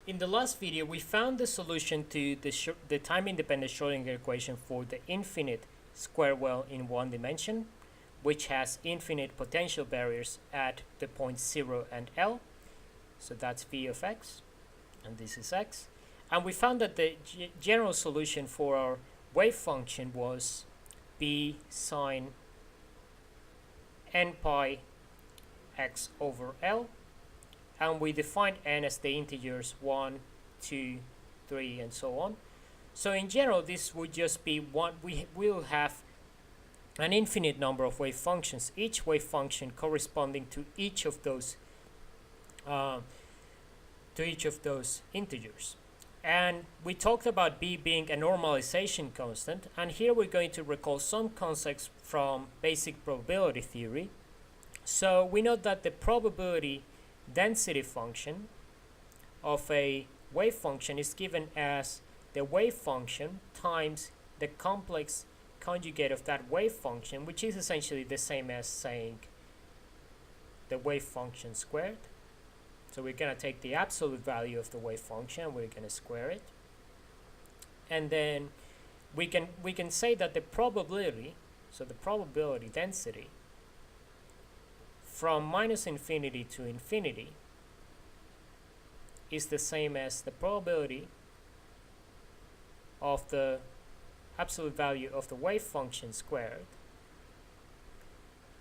In the last video, we found the solution to the time-independent Schrodinger equation for the infinite square well in one dimension, which has infinite potential barriers at the points 0 and L. So that's v of x, and this is x. And we found that the general solution for our wave function was b sine n pi x over L. And we defined n as the integers 1, 2, 3, and so on. So in general, this would just be one. We will have an infinite number of wave functions, each wave function corresponding to each of those integers. And we talked about b being a normalization constant, and here we're going to recall some concepts from basic probability theory. So we know that the probability density function of a wave function is given as the wave function times the complex conjugate of that wave function, which is essentially the same as saying the wave function squared. So we're going to take the absolute value of the wave function, we're going to square it, and then we can say that the probability, so the probability density from minus infinity to infinity is the same as the probability of the absolute value of the wave function squared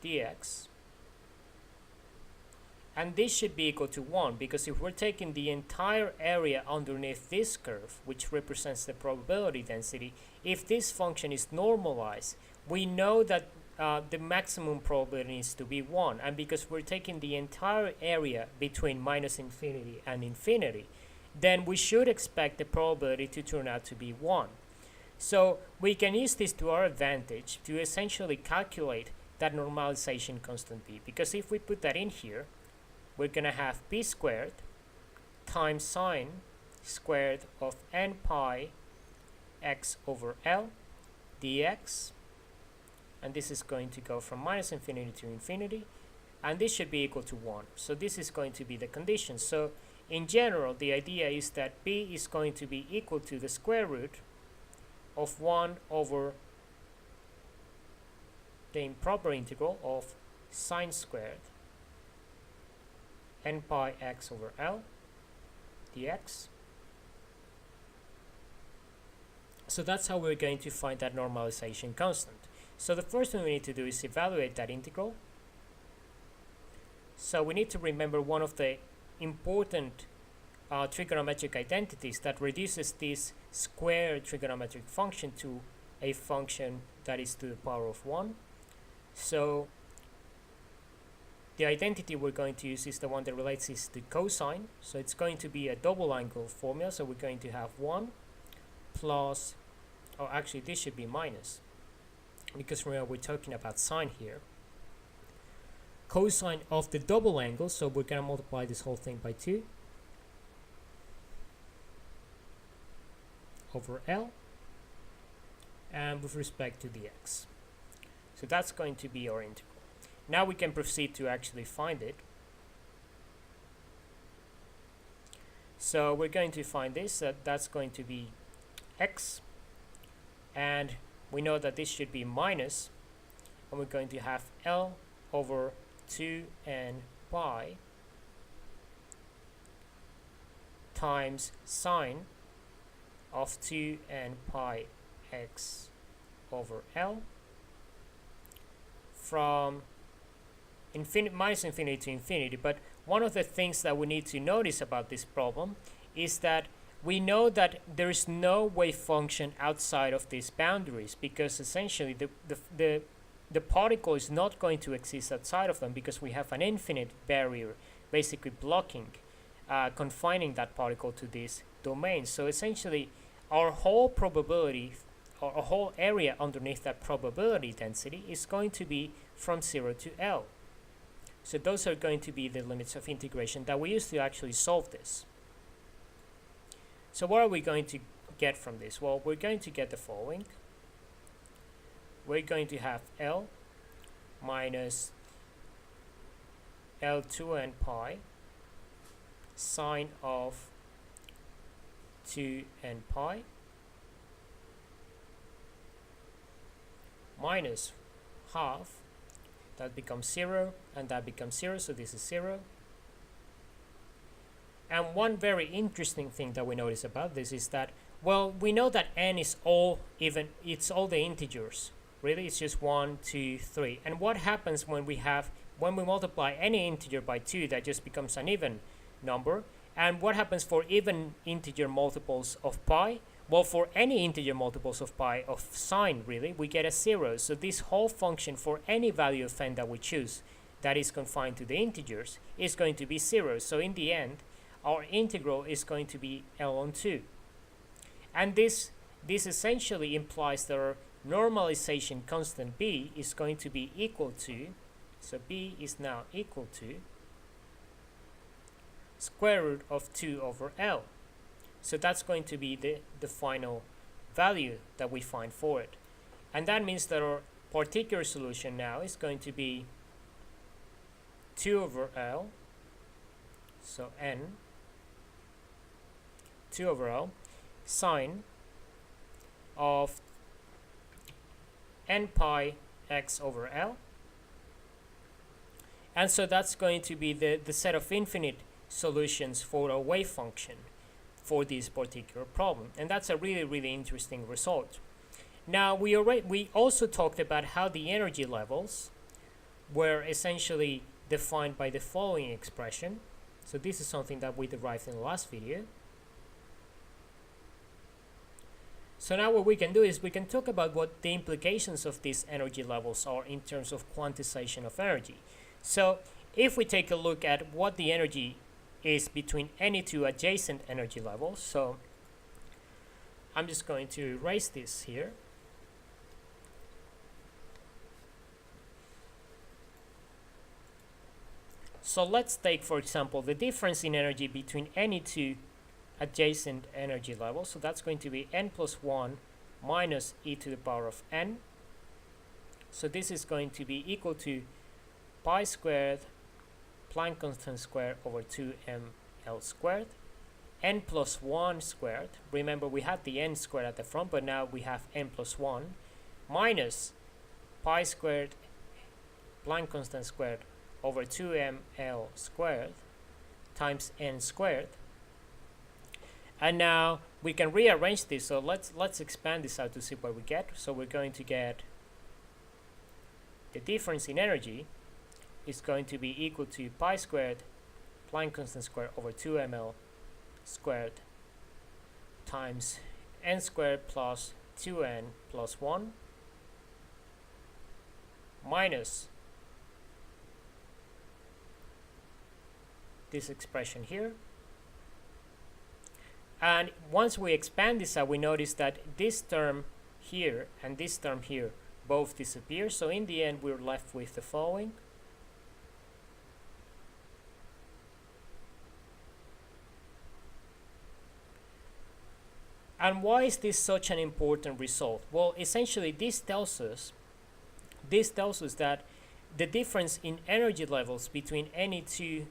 dx, and this should be equal to 1, because if we're taking the entire area underneath this curve, which represents the probability density, if this function is normalized, we know that the maximum probability needs to be 1, and because we're taking the entire area between minus infinity and infinity, then we should expect the probability to turn out to be 1. So we can use this to our advantage to essentially calculate that normalization constant b, because if we put that in here, we're going to have b squared times sine squared of n pi x over L dx, and this is going to go from minus infinity to infinity, and this should be equal to 1. So this is going to be the condition. So in general, the idea is that b is going to be equal to the square root of 1 over the improper integral of sine squared n pi x over L dx. So that's how we're going to find that normalization constant. So the first thing we need to do is evaluate that integral. So we need to remember one of the important trigonometric identities that reduces this square trigonometric function to a function that is to the power of 1. So the identity we're going to use is the one that relates this to cosine. So it's going to be a double angle formula. So we're going to have 1 plus, oh actually this should be minus, because remember we're talking about sine here. Cosine of the double angle, so we're going to multiply this whole thing by 2 over L, and with respect to the x. So that's going to be our integral. Now we can proceed to actually find it. So we're going to find this, that's going to be x, and we know that this should be minus, and we're going to have L over 2n pi times sine of 2n pi x over L from minus infinity to infinity. But one of the things that we need to notice about this problem is that we know that there is no wave function outside of these boundaries, because essentially the particle is not going to exist outside of them, because we have an infinite barrier basically blocking, confining that particle to this domain. So essentially our whole probability, or a whole area underneath that probability density, is going to be from 0 to L. So those are going to be the limits of integration that we use to actually solve this. So what are we going to get from this? Well, we're going to get the following. We're going to have L minus L2n pi sine of 2n pi minus half, that becomes 0, and that becomes 0, so this is 0. And one very interesting thing that we notice about this is that, well, we know that n is all even, it's all the integers. Really, it's just 1, 2, 3. And what happens when we multiply any integer by 2, that just becomes an even number. And what happens for even integer multiples of pi? Well, for any integer multiples of pi of sine, really, we get a 0. So this whole function for any value of n that we choose that is confined to the integers is going to be 0. So in the end, our integral is going to be L on 2. And this essentially implies that our normalization constant b is going to be equal to, so b is now equal to square root of 2 over L. So that's going to be the final value that we find for it. And that means that our particular solution now is going to be 2 over L, so n, 2 over L, sine of n pi x over L. And so that's going to be the set of infinite solutions for a wave function for this particular problem. And that's a really, really interesting result. Now, we also talked about how the energy levels were essentially defined by the following expression. So this is something that we derived in the last video. So now what we can do is we can talk about what the implications of these energy levels are in terms of quantization of energy. So if we take a look at what the energy is between any two adjacent energy levels, so I'm just going to erase this here. So let's take, for example, the difference in energy between any two adjacent energy levels. So that's going to be n plus 1 minus e to the power of n. So this is going to be equal to pi squared Planck constant squared over 2ml squared, n plus 1 squared. Remember, we had the n squared at the front, but now we have n plus 1 minus pi squared Planck constant squared over 2ml squared times n squared. And now we can rearrange this. So let's expand this out to see what we get. So we're going to get the difference in energy is going to be equal to pi squared Planck constant squared over 2ml squared times n squared plus 2n plus 1 minus this expression here. And once we expand this out, we notice that this term here and this term here both disappear. So in the end, we're left with the following. And why is this such an important result? Well, essentially, this tells us that the difference in energy levels between any two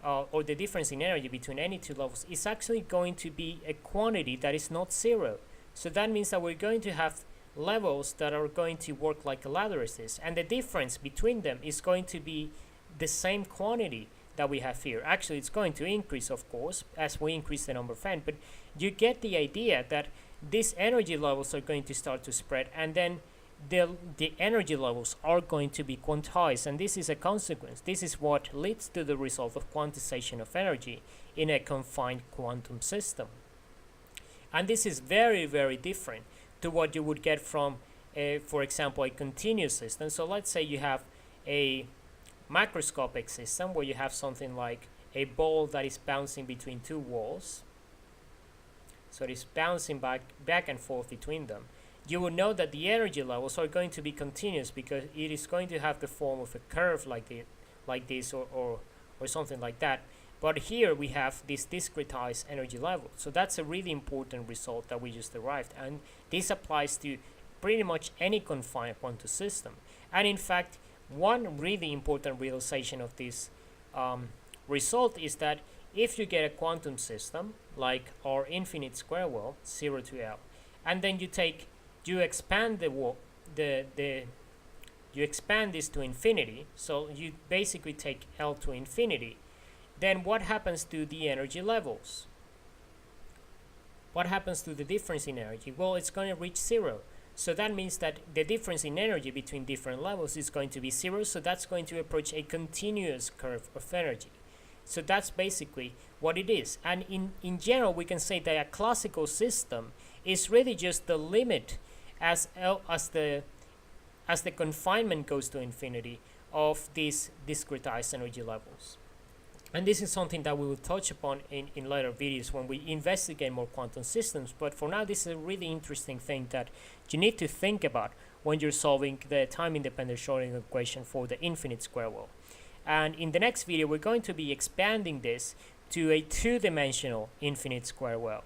or the difference in energy between any two levels is actually going to be a quantity that is not zero. So that means that we're going to have levels that are going to work like a lattices, and the difference between them is going to be the same quantity that we have here. Actually, it's going to increase, of course, as we increase the number of n, but you get the idea that these energy levels are going to start to spread, and then the energy levels are going to be quantized, and this is a consequence. This is what leads to the result of quantization of energy in a confined quantum system. And this is very, very different to what you would get from, for example, a continuous system. So let's say you have a macroscopic system where you have something like a ball that is bouncing between two walls. So it is bouncing back and forth between them. You will know that the energy levels are going to be continuous because it is going to have the form of a curve like this or something like that. But here we have this discretized energy level. So that's a really important result that we just derived. And this applies to pretty much any confined quantum system. And in fact, one really important realization of this result is that if you get a quantum system like our infinite square well, 0 to L, and then you expand you expand this to infinity, so you basically take L to infinity, then what happens to the energy levels? What happens to the difference in energy? Well, it's going to reach 0. So that means that the difference in energy between different levels is going to be 0, so that's going to approach a continuous curve of energy. So that's basically what it is. And in general, we can say that a classical system is really just the limit as the confinement goes to infinity of these discretized energy levels. And this is something that we will touch upon in later videos when we investigate more quantum systems. But for now, this is a really interesting thing that you need to think about when you're solving the time-independent Schrodinger equation for the infinite square well. And in the next video, we're going to be expanding this to a two-dimensional infinite square well.